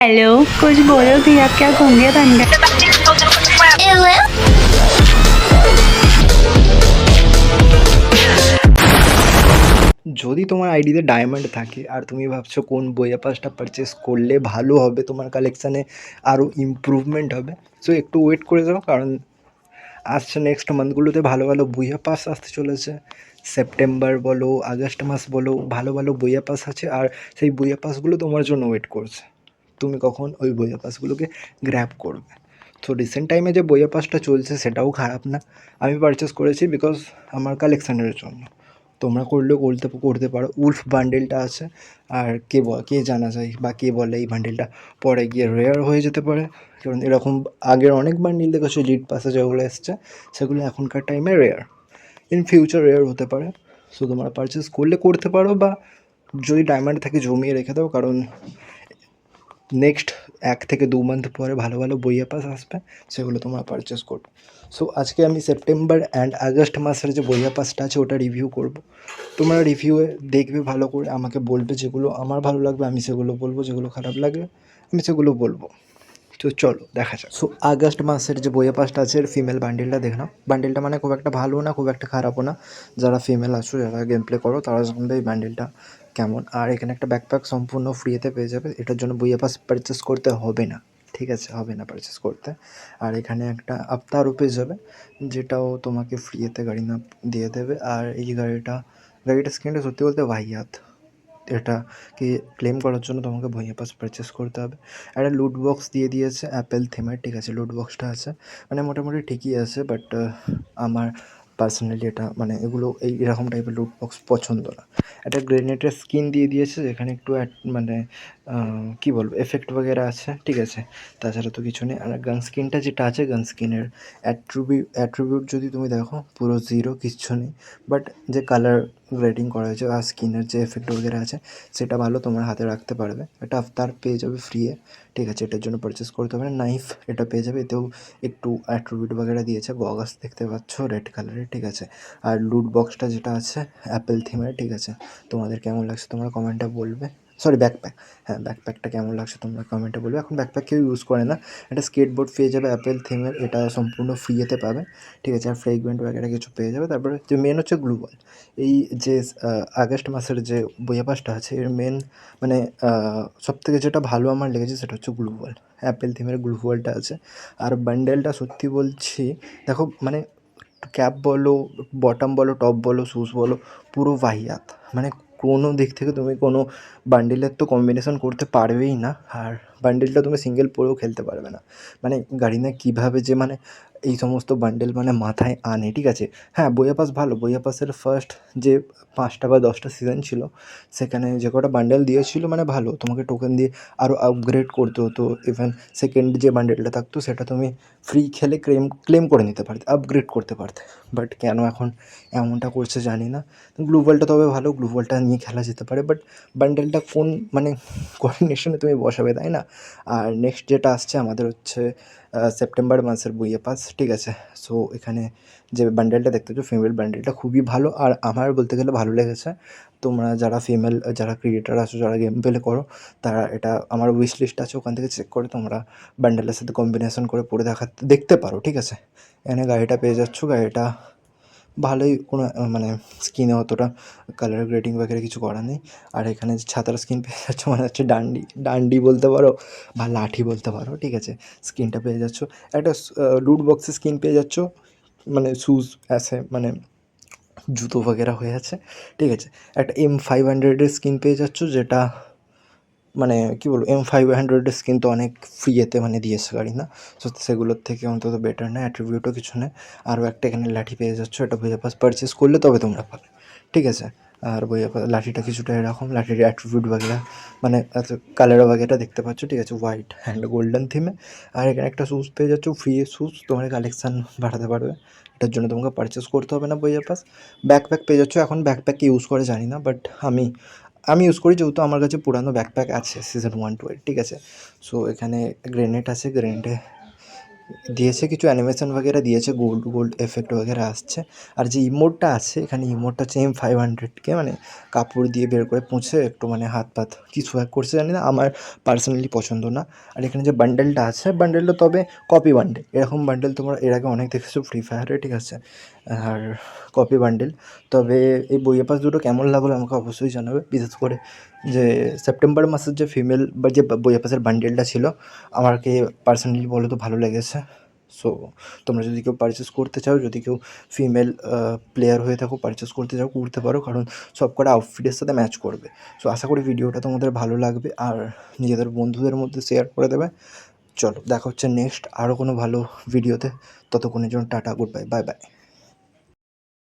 Hello, कुछ बोलो भी, आप क्या घूंगे बन गए? যদি তোমার আইডিতে ডায়মন্ড থাকে আর তুমি ভাবছো কোন বইয়া পাসটা পারচেস করলে ভালো হবে, তোমার কালেকশানে আরও ইমপ্রুভমেন্ট হবে, সো একটু ওয়েট করে যাও। কারণ আসছে নেক্সট মান্থগুলোতে ভালো ভালো বইয়া পাস আসতে চলেছে। সেপ্টেম্বর বলো, আগস্ট মাস বলো, ভালো ভালো বইয়া পাস আছে। আর সেই বইয়া পাসগুলো তোমার জন্য ওয়েট করছে, তুমি কখন ওই বইয়া পাসগুলোকে গ্র্যাব করবে। তো রিসেন্ট টাইমে যে বইয়া পাসটা চলছে সেটাও খারাপ না, আমি পারচেস করেছি বিকজ আমার কালেকশানের জন্য। তোমরা করলেও করতে পারো। উলফ বান্ডেলটা আছে, আর কে জানা যায় বা কে বলে এই বান্ডেলটা পরে গিয়ে রেয়ার হয়ে যেতে পারে। কারণ এরকম আগের অনেক বান্ডিল দেখেছো লিড পাসে যেগুলো এসছে সেগুলো এখনকার টাইমে রেয়ার, ইন ফিউচার রেয়ার হতে পারে। সো তোমরা পারচেস করলে করতে পারো, বা যদি ডায়মন্ড থাকে জমিয়ে রেখে দাও, কারণ নেক্সট 1 থেকে 2 মান্থ পরে ভালো ভালো বইয়া পাস আসবে, সেগুলো তোমরা পারচেস করবে। সো আজকে আমি সেপ্টেম্বর অ্যান্ড আগস্ট মাসের যে বইয়া পাসটা আছে ওটা রিভিউ করব। তোমরা রিভিউয়ে দেখবে ভালো করে, আমাকে বলবে, যেগুলো আমার ভালো লাগবে আমি সেগুলো বলবো, যেগুলো খারাপ লাগবে আমি সেগুলো বলবো। তো চলো দেখা যাক। সো আগস্ট মাসের যে বইয়া পাসটা আছে এর ফিমেল বান্ডেলটা দেখে নাও। বান্ডেলটা মানে খুব একটা ভালো না, খুব একটা খারাপও না। যারা ফিমেল আছো, যারা গেম প্লে করো, তারা জানবে এই বান্ডেলটা কেমন। আর এখানে একটা ব্যাকপ্যাক সম্পূর্ণ ফ্রিতে পেয়ে যাবে, এটার জন্য বইয়া পাস পারচেস করতে হবে না, ঠিক আছে, হবে না পারচেস করতে। আর এখানে একটা আফতারও পেয়ে যাবে, যেটাও তোমাকে ফ্রিতে গাড়ি না দিয়ে দেবে। আর এই গাড়িটার স্ক্রিনটা সত্যি বলতে বাহিয়াত। এটাকে ক্লেম করার জন্য তোমাকে ভুঁইয়া পাস পারচেস করতে হবে। একটা লুট বক্স দিয়ে দিয়েছে অ্যাপেল থিমের, ঠিক আছে, লুট বক্সটা আছে, মানে মোটামুটি ঠিকই আছে। বাট আমার পার্সোনালি এটা মানে এগুলো এরকম টাইপের লুট বক্স পছন্দ না। একটা গ্রেনেডের স্কিন দিয়ে দিয়েছে, যেখানে একটু মানে কী বলবো, এফেক্ট বগেরা আছে, ঠিক আছে, তাছাড়া তো কিছু নেই। আর গান স্কিনটা যেটা আছে, গান স্কিনের অ্যাট্রিবিউট যদি তুমি দেখো পুরো জিরো, কিচ্ছু নেই। বাট যে কালার গ্রেডিং করা হয়েছে আর স্কিনের যে এফেক্ট বগেরা আছে সেটা ভালো, তোমার হাতে রাখতে পারবে। এটা আফতার পেয়ে যাবে ফ্রিয়ে, ঠিক আছে, এটার জন্য পারচেস করতে হবে না। নাইফ এটা পেয়ে যাবে, এতেও একটু অ্যাট্রিবিউট বগেরা দিয়েছে, গগাস দেখতে পাচ্ছ রেড কালারের, ঠিক আছে। আর লুট বক্সটা যেটা আছে অ্যাপেল থিমের, ঠিক আছে, তোমাদের কেমন লাগছে তোমরা কমেন্টে বলবে। সরি, ব্যাকপ্যাক, হ্যাঁ ব্যাকপ্যাকটা কেমন লাগছে তোমরা কমেন্টে বলবে। এখন ব্যাকপ্যাক কেউ ইউজ করে না, এটা স্কেটবোর্ড পেয়ে যাবে অ্যাপেল থিমের, এটা সম্পূর্ণ ফ্রিতে পাবে, ঠিক আছে। আর ফ্রেগমেন্ট বগেরা কিছু পেয়ে যাবে। তারপরে যে মেন হচ্ছে গ্লু বল। এই যে আগস্ট মাসের যে বইয়া পাসটা আছে এর মেন মানে সবথেকে যেটা ভালো আমার লেগেছে সেটা হচ্ছে গ্লু বল। অ্যাপেল থিমের গ্লু বলটা আছে। আর বান্ডেলটা সত্যি বলছি, দেখো মানে ক্যাপ বলো, বটম বলো, টপ বলো, শ্যুজ বলো, পুরো বাহিয়াত। মানে কোনো দিক থেকে তুমি কোনো বান্ডেলের তো কম্বিনেশন করতে পারবেই না। আর বান্ডেলটা তুমি সিঙ্গেল পরেও খেলতে পারবে না। মানে গাড়িনা কীভাবে যে মানে এই সমস্ত বান্ডেল মানে মাথায় আনে, ঠিক আছে। হ্যাঁ, বইয়া পাস ভালো, বইয়া পাসের ফার্স্ট যে 5টা বা 10টা সিজন ছিল সেখানে যে কটা বান্ডেল দিয়েছিল মানে ভালো, তোমাকে টোকেন দিয়ে আরও আপগ্রেড করতে হতো। ইভেন সেকেন্ড যে বান্ডেলটা থাকতো সেটা তুমি ফ্রি খেলে ক্লেম করে নিতে পারতে, আপগ্রেড করতে পারতে। বাট কেন এখন এমনটা করছে জানি না। গ্লু বলটা তবে ভালো, গ্লু বলটা নিয়ে খেলা যেতে পারে। বাট বান্ডেলটা কোন মানে কোঅর্ডিনেশনে তুমি বসাবে, তাই না? আর নেক্সট যেটা আসছে আমাদের হচ্ছে সেপ্টেম্বর মাসের বইয়ে পাস, ঠিক আছে। সো এখানে যে বান্ডেলটা দেখতে পাচ্ছ ফিমেল বান্ডেলটা খুবই ভালো, আর আমার বলতে গেলে ভালো লেগেছে। তোমরা যারা ফিমেল যারা ক্রিয়েটার আছো, যারা গেম প্লে করো, তারা এটা আমার উইশ লিস্ট আছে, ওখান থেকে চেক করে তোমরা বান্ডেলের সাথে কম্বিনেশন করে পরে দেখতে পারো, ঠিক আছে। এখানে গাড়িটা পেয়ে যাচ্ছ, গাড়িটা ভালোই, কোনো মানে স্কিনে অতটা কালার গ্রেডিং বগেরা কিছু করা নেই। আর এখানে যে ছাতার স্কিন পেয়ে যাচ্ছ মানে হচ্ছে ডান্ডি বলতে পারো বা লাঠি বলতে পারো, ঠিক আছে, স্কিনটা পেয়ে যাচ্ছ। একটা লুট বক্সের স্কিন পেয়ে যাচ্ছ, মানে শ্যুজ আছে, মানে জুতো বগেরা হয়ে আছে, ঠিক আছে। একটা M500-এর স্কিন পেয়ে যাচ্ছ, যেটা মানে কী বলবো, M500-এর স্কিন তো অনেক ফ্রিতে মানে দিয়েছে গাড়ি না, সো সেগুলোর থেকে অন্তত বেটার না, অ্যাট্রিবিউটও কিছু নেই। আরও একটা এখানে লাঠি পেয়ে যাচ্ছ, এটা বইয়া পাস পারচেস করলে তবে তোমরা পাবে, ঠিক আছে। আর বইয়া পাস লাঠিটা কিছুটা এরকম, লাঠির অ্যাট্রিবিউট বাগেরা মানে কালার বাগেরা দেখতে পাচ্ছ, ঠিক আছে, হোয়াইট অ্যান্ড গোল্ডেন থিমে। আর এখানে একটা শ্যুজ পেয়ে যাচ্ছ, ফ্রি শ্যুজ, তোমার কালেকশান বাড়াতে পারবে, এটার জন্য তোমাকে পারচেস করতে হবে না বইয়া পাস। ব্যাকপ্যাক পেয়ে যাচ্ছ, এখন ব্যাকপ্যাক ইউজ করে জানি না, বাট আমি ইউজ করি যেহেতু আমার কাছে পুরানো ব্যাকপ্যাক আছে সিজন 1 to 8, ঠিক আছে। সো এখানে গ্রেনেড আছে, গ্রেনেডে দিয়েছে কিছু অ্যানিমেশন वगैरह দিয়েছে, গোল্ড গোল্ড এফেক্ট वगैरह আসছে। আর যে ইমোটটা আছে এখানে, ইমোটটা হচ্ছে M500 মানে কাপড় দিয়ে বের করে পুঁছে একটু মানে হাত পাত কিছু এক করছে জানি না, আমার পার্সোনালি পছন্দ না। আর এখানে যে বান্ডেলটা আছে, বান্ডেলটা তবে কপি বান্ডেল, এরকম বান্ডেল তোমরা এর আগে অনেক দেখেছো ফ্রি ফায়ারে, ঠিক আছে? আর কপি বান্ডেল। তবে এই বইয়ে পাস দুটো কেমন লাগলো আমাকে অবশ্যই জানাবে, বিশেষ করে যে সেপ্টেম্বর মাসের যে ফিমেল বা যে বইয়ে পাসের বান্ডেলটা ছিল, আমাকে পার্সোনালি বলো তো ভালো লেগেছে। সো তোমরা যদি কেউ পারচেস করতে চাও, যদি কেউ ফিমেল প্লেয়ার হয়ে থাকো, পারচেস করতে চাও, করতে পারো, কারণ সব কটা আউটফিটের সাথে ম্যাচ করবে। সো আশা করি ভিডিওটা তোমাদের ভালো লাগবে আর নিজেদের বন্ধুদের মধ্যে শেয়ার করে দেবে। চলো দেখা হচ্ছে নেক্সট আরও কোনো ভালো ভিডিওতে, ততক্ষণের জন্য tata, good bye, bye bye.